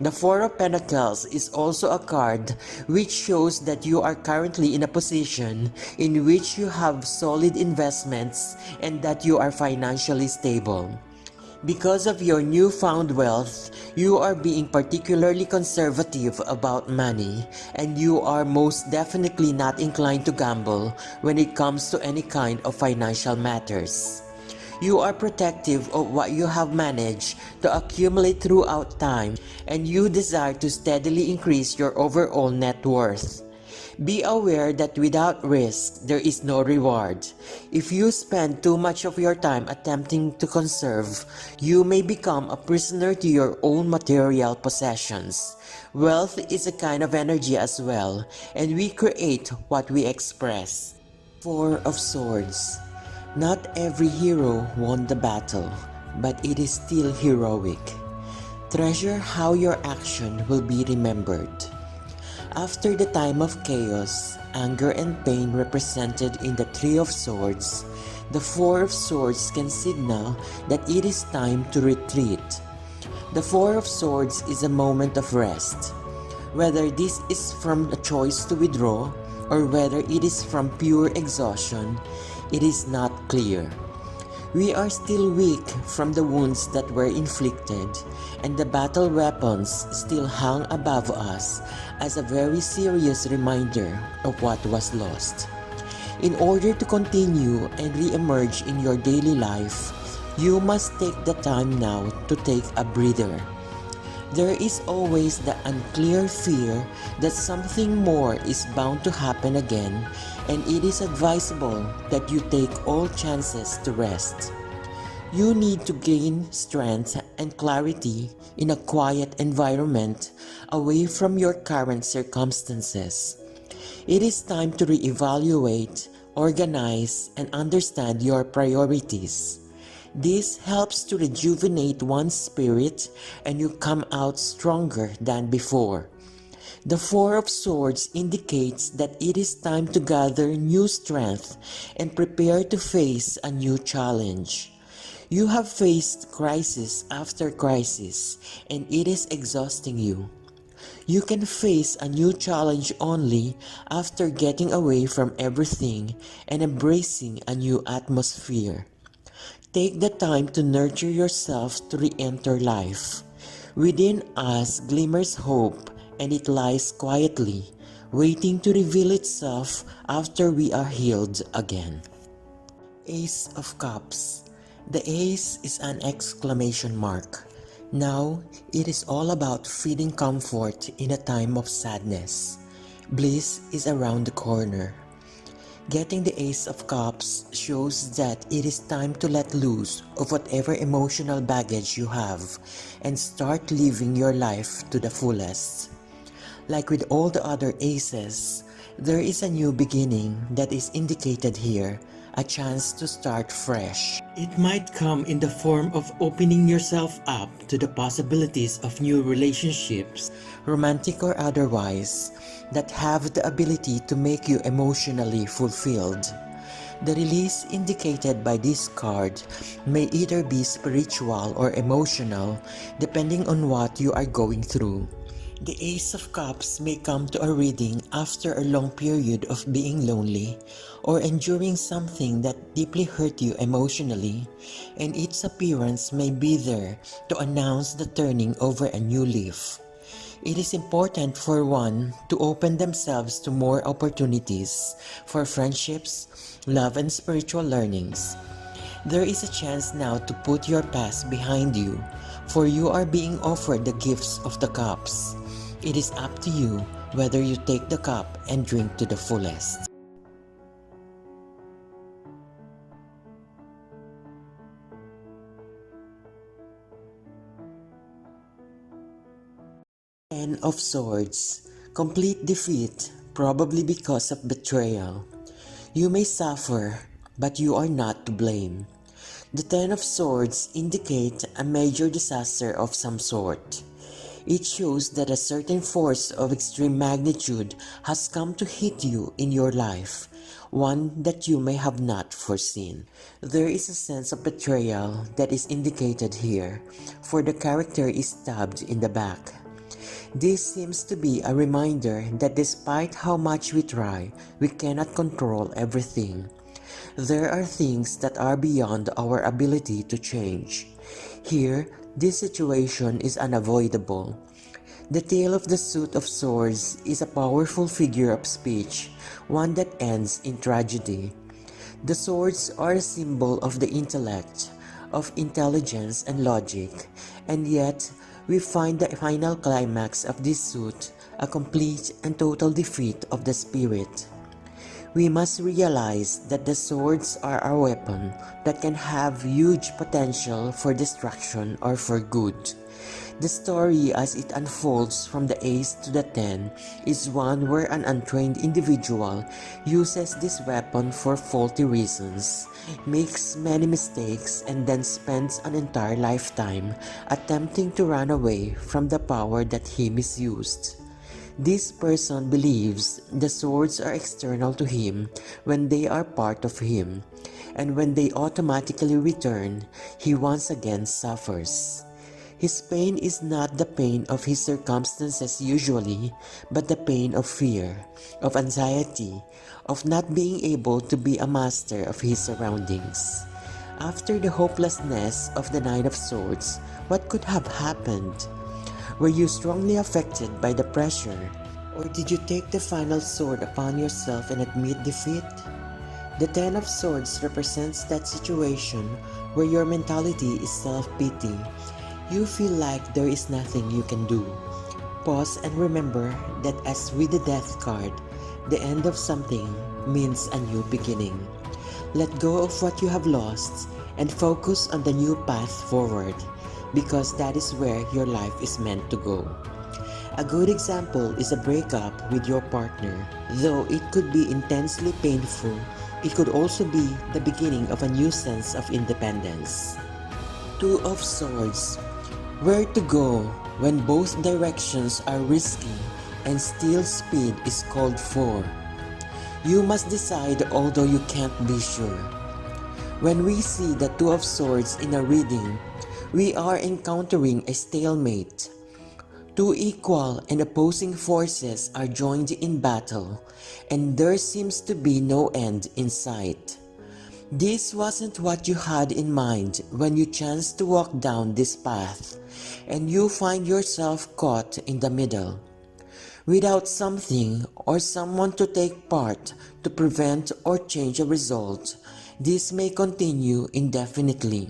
The Four of Pentacles is also a card which shows that you are currently in a position in which you have solid investments and that you are financially stable. Because of your newfound wealth, you are being particularly conservative about money, and you are most definitely not inclined to gamble when it comes to any kind of financial matters. You are protective of what you have managed to accumulate throughout time, and you desire to steadily increase your overall net worth. Be aware that without risk, there is no reward. If you spend too much of your time attempting to conserve, you may become a prisoner to your own material possessions. Wealth is a kind of energy as well, and we create what we express. Four of Swords. Not every hero won the battle, but it is still heroic. Treasure how your action will be remembered. After the time of chaos, anger and pain represented in the Three of Swords, the Four of Swords can signal that it is time to retreat. The Four of Swords is a moment of rest. Whether this is from a choice to withdraw or whether it is from pure exhaustion, it is not clear. We are still weak from the wounds that were inflicted, and the battle weapons still hung above us as a very serious reminder of what was lost. In order to continue and re-emerge in your daily life, you must take the time now to take a breather. There is always the unclear fear that something more is bound to happen again, and it is advisable that you take all chances to rest. You need to gain strength and clarity in a quiet environment away from your current circumstances. It is time to reevaluate, organize, and understand your priorities. This helps to rejuvenate one's spirit and you come out stronger than before. The Four of Swords indicates that it is time to gather new strength and prepare to face a new challenge. You have faced crisis after crisis and it is exhausting you. You can face a new challenge only after getting away from everything and embracing a new atmosphere. Take the time to nurture yourself to re-enter life. Within us glimmers hope, and it lies quietly, waiting to reveal itself after we are healed again. Ace of Cups. The ace is an exclamation mark. Now, it is all about feeding comfort in a time of sadness. Bliss is around the corner. Getting the Ace of Cups shows that it is time to let loose of whatever emotional baggage you have and start living your life to the fullest. Like with all the other aces, there is a new beginning that is indicated here, a chance to start fresh. It might come in the form of opening yourself up to the possibilities of new relationships, romantic or otherwise, that have the ability to make you emotionally fulfilled. The release indicated by this card may either be spiritual or emotional, depending on what you are going through. The Ace of Cups may come to a reading after a long period of being lonely or enduring something that deeply hurt you emotionally, and its appearance may be there to announce the turning over a new leaf. It is important for one to open themselves to more opportunities for friendships, love, and spiritual learnings. There is a chance now to put your past behind you, for you are being offered the gifts of the cups. It is up to you whether you take the cup and drink to the fullest. Ten of Swords. Complete defeat, probably because of betrayal. You may suffer, but you are not to blame. The Ten of Swords indicate a major disaster of some sort. It shows that a certain force of extreme magnitude has come to hit you in your life, one that you may have not foreseen. There is a sense of betrayal that is indicated here, for the character is stabbed in the back. This seems to be a reminder that despite how much we try, we cannot control everything. There are things that are beyond our ability to change. Here, this situation is unavoidable. The tale of the Suit of Swords is a powerful figure of speech, one that ends in tragedy. The swords are a symbol of the intellect, of intelligence and logic, and yet we find the final climax of this suit a complete and total defeat of the spirit. We must realize that the swords are a weapon that can have huge potential for destruction or for good. The story as it unfolds from the Ace to the 10 is one where an untrained individual uses this weapon for faulty reasons, makes many mistakes, and then spends an entire lifetime attempting to run away from the power that he misused. This person believes the swords are external to him when they are part of him, and when they automatically return, he once again suffers. His pain is not the pain of his circumstances usually, but the pain of fear, of anxiety, of not being able to be a master of his surroundings. After the hopelessness of the Nine of Swords, what could have happened? Were you strongly affected by the pressure? Or did you take the final sword upon yourself and admit defeat? The Ten of Swords represents that situation where your mentality is self-pity. You feel like there is nothing you can do. Pause and remember that as with the Death card, the end of something means a new beginning. Let go of what you have lost and focus on the new path forward, because that is where your life is meant to go. A good example is a breakup with your partner. Though it could be intensely painful, it could also be the beginning of a new sense of independence. Two of Swords. Where to go when both directions are risky and still speed is called for? You must decide, although you can't be sure. When we see the Two of Swords in a reading, we are encountering a stalemate. Two equal and opposing forces are joined in battle, and there seems to be no end in sight. This wasn't what you had in mind when you chanced to walk down this path, and you find yourself caught in the middle. Without something or someone to take part to prevent or change a result, this may continue indefinitely.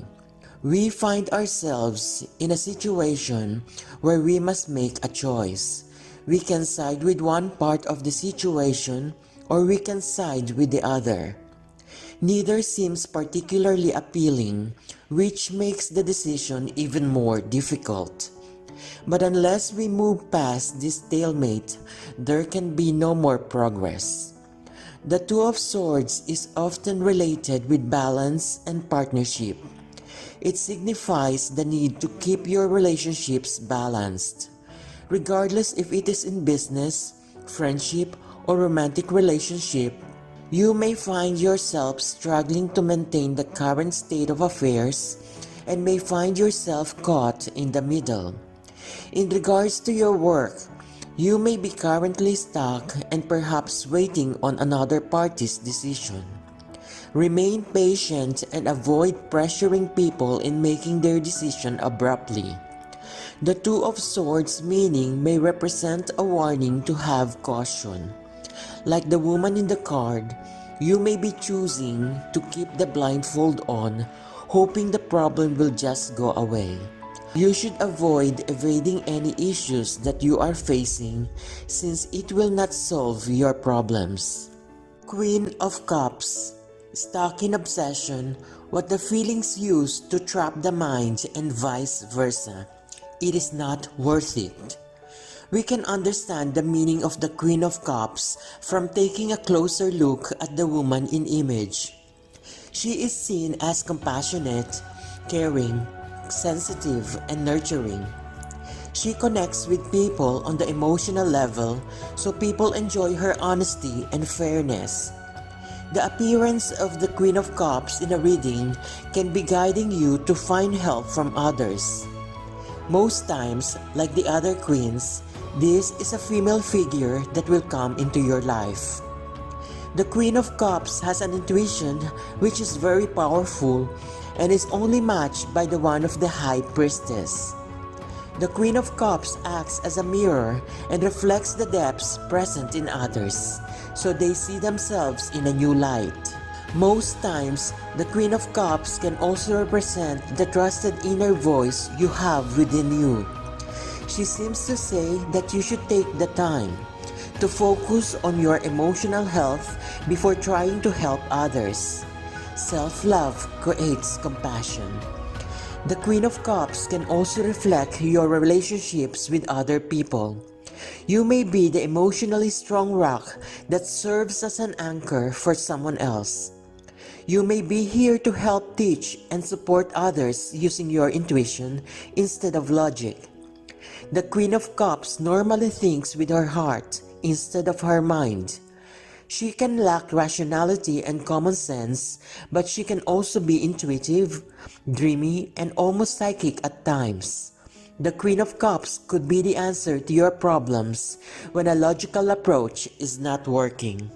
We find ourselves in a situation where we must make a choice. We can side with one part of the situation, or we can side with the other. Neither seems particularly appealing, which makes the decision even more difficult. But unless we move past this stalemate, there can be no more progress. The Two of Swords is often related with balance and partnership. It signifies the need to keep your relationships balanced. Regardless if it is in business, friendship, or romantic relationship, you may find yourself struggling to maintain the current state of affairs and may find yourself caught in the middle. In regards to your work, you may be currently stuck and perhaps waiting on another party's decision. Remain patient and avoid pressuring people in making their decision abruptly. The Two of Swords meaning may represent a warning to have caution. Like the woman in the card, you may be choosing to keep the blindfold on, hoping the problem will just go away. You should avoid evading any issues that you are facing, since it will not solve your problems. Queen of Cups. Stuck in obsession, what the feelings use to trap the mind and vice versa. It is not worth it. We can understand the meaning of the Queen of Cups from taking a closer look at the woman in image. She is seen as compassionate, caring, sensitive, and nurturing. She connects with people on the emotional level, so people enjoy her honesty and fairness. The appearance of the Queen of Cups in a reading can be guiding you to find help from others. Most times, like the other queens, this is a female figure that will come into your life. The Queen of Cups has an intuition which is very powerful and is only matched by the one of the High Priestess. The Queen of Cups acts as a mirror and reflects the depths present in others, so they see themselves in a new light. Most times, the Queen of Cups can also represent the trusted inner voice you have within you. She seems to say that you should take the time to focus on your emotional health before trying to help others. Self-love creates compassion. The Queen of Cups can also reflect your relationships with other people. You may be the emotionally strong rock that serves as an anchor for someone else. You may be here to help teach and support others using your intuition instead of logic. The Queen of Cups normally thinks with her heart instead of her mind. She can lack rationality and common sense, but she can also be intuitive, dreamy, and almost psychic at times. The Queen of Cups could be the answer to your problems when a logical approach is not working.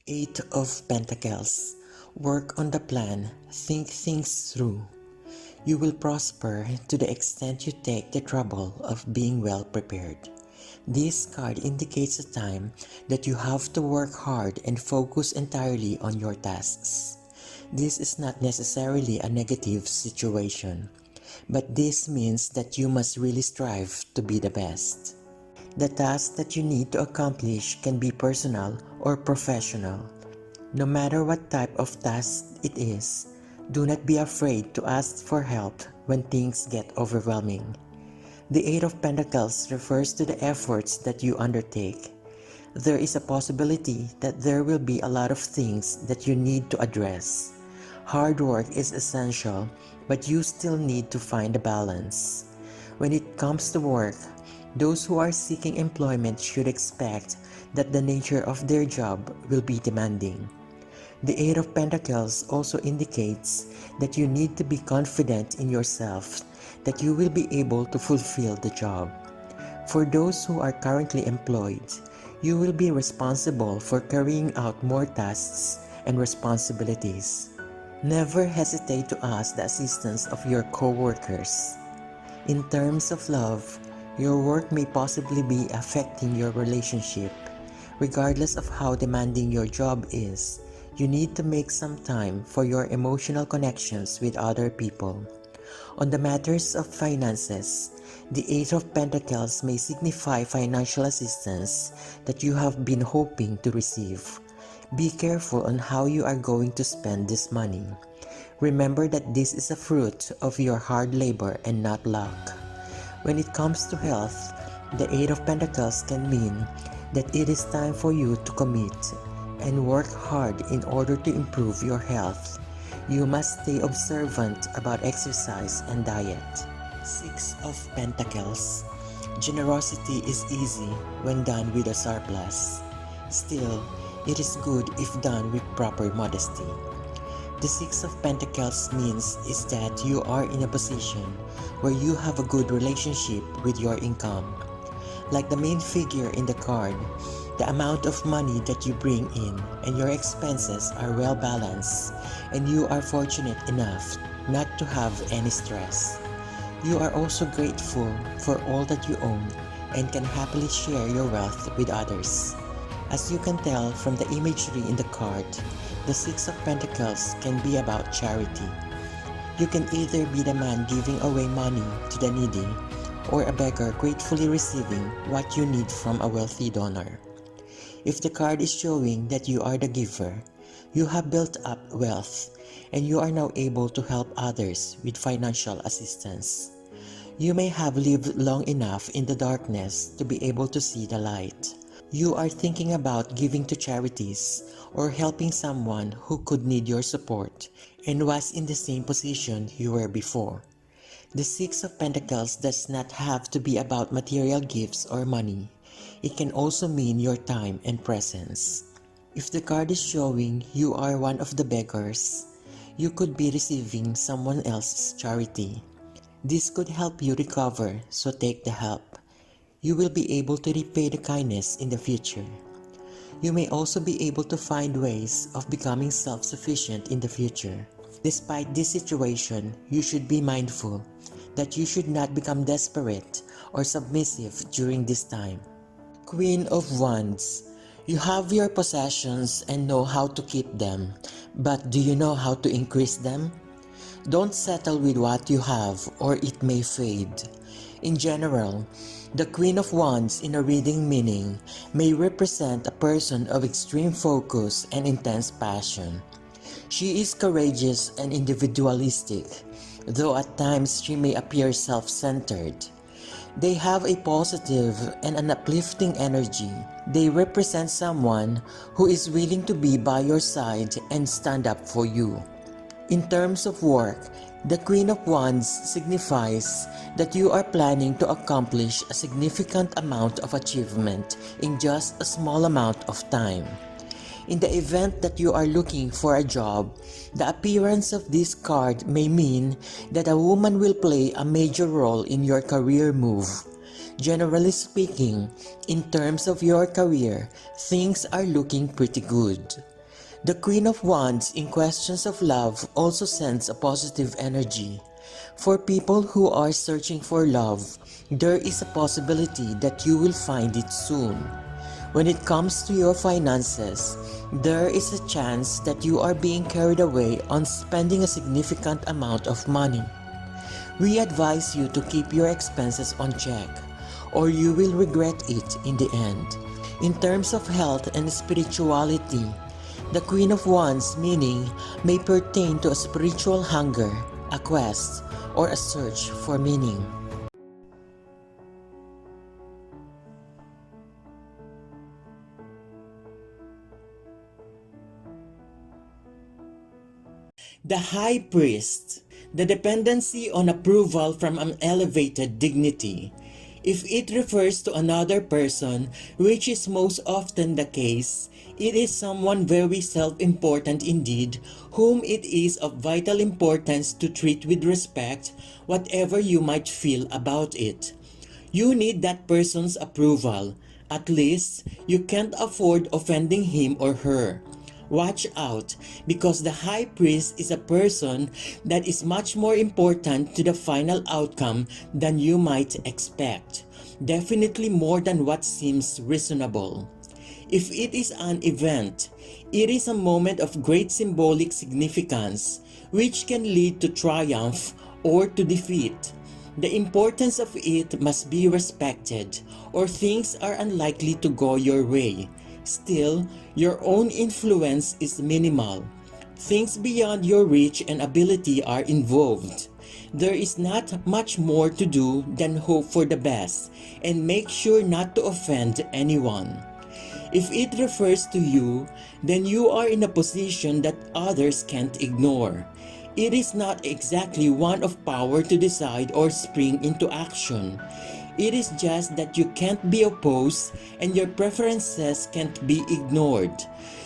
Eight of Pentacles. Work on the plan. Think things through. You will prosper to the extent you take the trouble of being well prepared. This card indicates a time that you have to work hard and focus entirely on your tasks. This is not necessarily a negative situation, but this means that you must really strive to be the best. The task that you need to accomplish can be personal or professional. No matter what type of task it is, do not be afraid to ask for help when things get overwhelming. The Eight of Pentacles refers to the efforts that you undertake. There is a possibility that there will be a lot of things that you need to address. Hard work is essential, but you still need to find a balance. When it comes to work, those who are seeking employment should expect that the nature of their job will be demanding. The Eight of Pentacles also indicates that you need to be confident in yourself that you will be able to fulfill the job. For those who are currently employed, you will be responsible for carrying out more tasks and responsibilities. Never hesitate to ask the assistance of your co-workers. In terms of love, your work may possibly be affecting your relationship. Regardless of how demanding your job is, you need to make some time for your emotional connections with other people. On the matters of finances, the Eight of Pentacles may signify financial assistance that you have been hoping to receive. Be careful on how you are going to spend this money. Remember that this is a fruit of your hard labor and not luck. When it comes to health, the Eight of Pentacles can mean that it is time for you to commit and work hard in order to improve your health. You must stay observant about exercise and diet. Six of Pentacles. Generosity is easy when done with a surplus. Still, it is good if done with proper modesty. The Six of Pentacles means is that you are in a position where you have a good relationship with your income. Like the main figure in the card, the amount of money that you bring in and your expenses are well balanced, and you are fortunate enough not to have any stress. You are also grateful for all that you own and can happily share your wealth with others. As you can tell from the imagery in the card, the Six of Pentacles can be about charity. You can either be the man giving away money to the needy, or a beggar gratefully receiving what you need from a wealthy donor. If the card is showing that you are the giver, you have built up wealth and you are now able to help others with financial assistance. You may have lived long enough in the darkness to be able to see the light. You are thinking about giving to charities or helping someone who could need your support and was in the same position you were before. The Six of Pentacles does not have to be about material gifts or money. It can also mean your time and presence. If the card is showing you are one of the beggars, you could be receiving someone else's charity. This could help you recover, so take the help. You will be able to repay the kindness in the future. You may also be able to find ways of becoming self-sufficient in the future. Despite this situation, you should be mindful that you should not become desperate or submissive during this time. Queen of Wands. You have your possessions and know how to keep them, but do you know how to increase them? Don't settle with what you have or it may fade. In general, the Queen of Wands in a reading meaning may represent a person of extreme focus and intense passion. She is courageous and individualistic, though at times she may appear self-centered. They have a positive and an uplifting energy. They represent someone who is willing to be by your side and stand up for you. In terms of work, the Queen of Wands signifies that you are planning to accomplish a significant amount of achievement in just a small amount of time. In the event that you are looking for a job, the appearance of this card may mean that a woman will play a major role in your career move. Generally speaking, in terms of your career, things are looking pretty good. The Queen of Wands in questions of love also sends a positive energy. For people who are searching for love, there is a possibility that you will find it soon. When it comes to your finances, there is a chance that you are being carried away on spending a significant amount of money. We advise you to keep your expenses on check, or you will regret it in the end. In terms of health and spirituality, the Queen of Wands meaning may pertain to a spiritual hunger, a quest, or a search for meaning. The High Priest, the dependency on approval from an elevated dignity. If it refers to another person, which is most often the case, it is someone very self-important indeed, whom it is of vital importance to treat with respect, whatever you might feel about it. You need that person's approval. At least, you can't afford offending him or her. Watch out, because the High Priest is a person that is much more important to the final outcome than you might expect. Definitely more than what seems reasonable. If it is an event, it is a moment of great symbolic significance, which can lead to triumph or to defeat. The importance of it must be respected, or things are unlikely to go your way. Still, your own influence is minimal. Things beyond your reach and ability are involved. There is not much more to do than hope for the best and make sure not to offend anyone. If it refers to you, then you are in a position that others can't ignore. It is not exactly one of power to decide or spring into action. It is just that you can't be opposed and your preferences can't be ignored.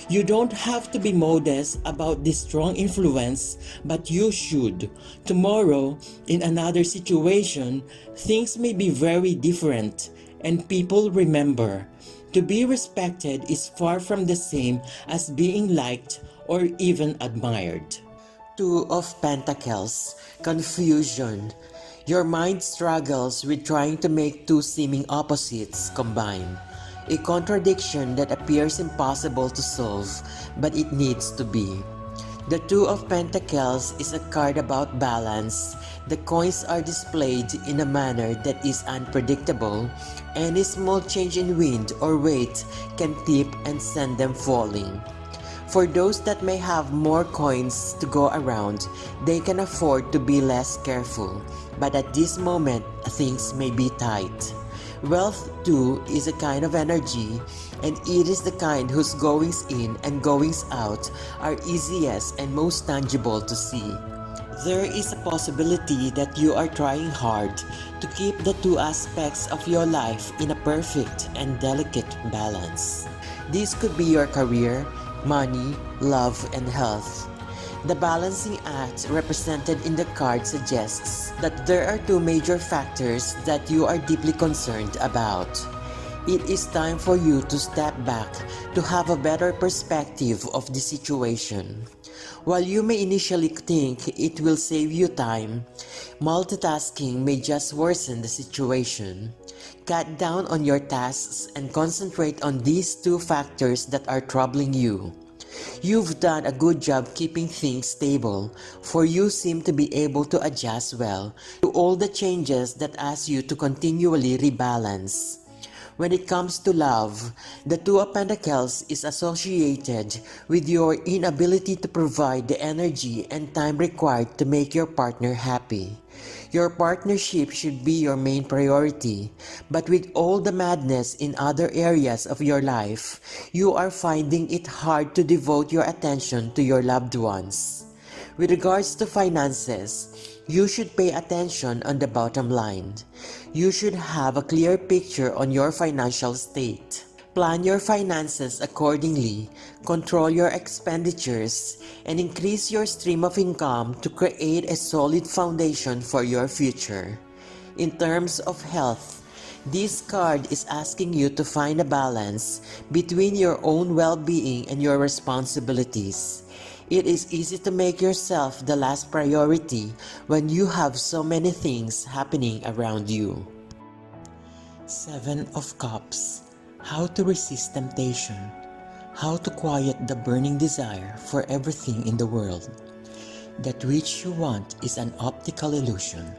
You don't have to be modest about this strong influence, but you should. Tomorrow, in another situation, things may be very different, and people remember. To be respected is far from the same as being liked or even admired. Two of Pentacles, confusion. Your mind struggles with trying to make two seeming opposites combine. A contradiction that appears impossible to solve, but it needs to be. The Two of Pentacles is a card about balance. The coins are displayed in a manner that is unpredictable. Any small change in wind or weight can tip and send them falling. For those that may have more coins to go around, they can afford to be less careful. But at this moment, things may be tight. Wealth too is a kind of energy, and it is the kind whose goings in and goings out are easiest and most tangible to see. There is a possibility that you are trying hard to keep the two aspects of your life in a perfect and delicate balance. This could be your career, money, love, and health. The balancing act represented in the card suggests that there are two major factors that you are deeply concerned about. It is time for you to step back to have a better perspective of the situation. While you may initially think it will save you time, multitasking may just worsen the situation. Cut down on your tasks and concentrate on these two factors that are troubling you. You've done a good job keeping things stable, for you seem to be able to adjust well to all the changes that ask you to continually rebalance. When it comes to love, the Two of Pentacles is associated with your inability to provide the energy and time required to make your partner happy. Your partnership should be your main priority, but with all the madness in other areas of your life, you are finding it hard to devote your attention to your loved ones. With regards to finances, you should pay attention on the bottom line. You should have a clear picture on your financial state. Plan your finances accordingly, control your expenditures, and increase your stream of income to create a solid foundation for your future. In terms of health, this card is asking you to find a balance between your own well-being and your responsibilities. It is easy to make yourself the last priority when you have so many things happening around you. Seven of Cups. How to resist temptation. How to quiet the burning desire for everything in the world. That which you want is an optical illusion.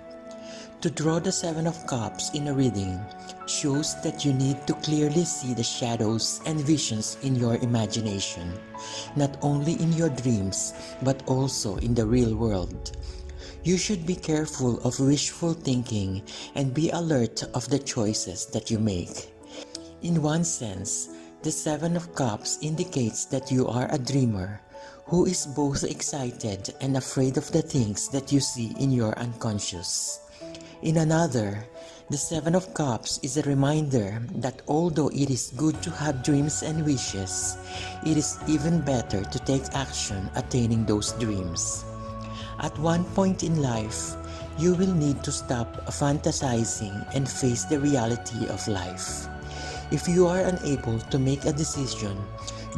To draw the Seven of Cups in a reading shows that you need to clearly see the shadows and visions in your imagination, not only in your dreams but also in the real world. You should be careful of wishful thinking and be alert of the choices that you make. In one sense, the Seven of Cups indicates that you are a dreamer who is both excited and afraid of the things that you see in your unconscious. In another, the Seven of Cups is a reminder that although it is good to have dreams and wishes, it is even better to take action attaining those dreams. At one point in life, you will need to stop fantasizing and face the reality of life. If you are unable to make a decision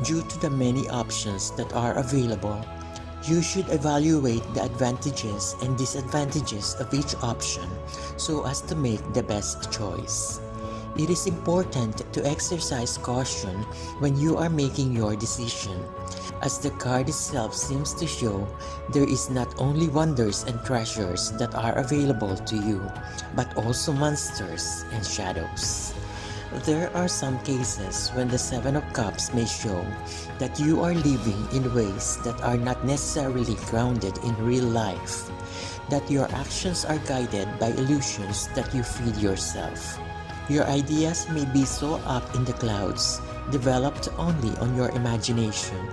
due to the many options that are available, you should evaluate the advantages and disadvantages of each option so as to make the best choice. It is important to exercise caution when you are making your decision, as the card itself seems to show there is not only wonders and treasures that are available to you, but also monsters and shadows. There are some cases when the Seven of Cups may show that you are living in ways that are not necessarily grounded in real life, that your actions are guided by illusions that you feed yourself. Your ideas may be so up in the clouds, developed only on your imagination.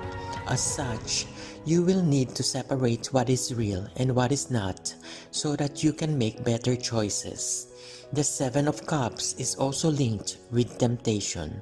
As such, you will need to separate what is real and what is not so that you can make better choices. The Seven of Cups is also linked with temptation.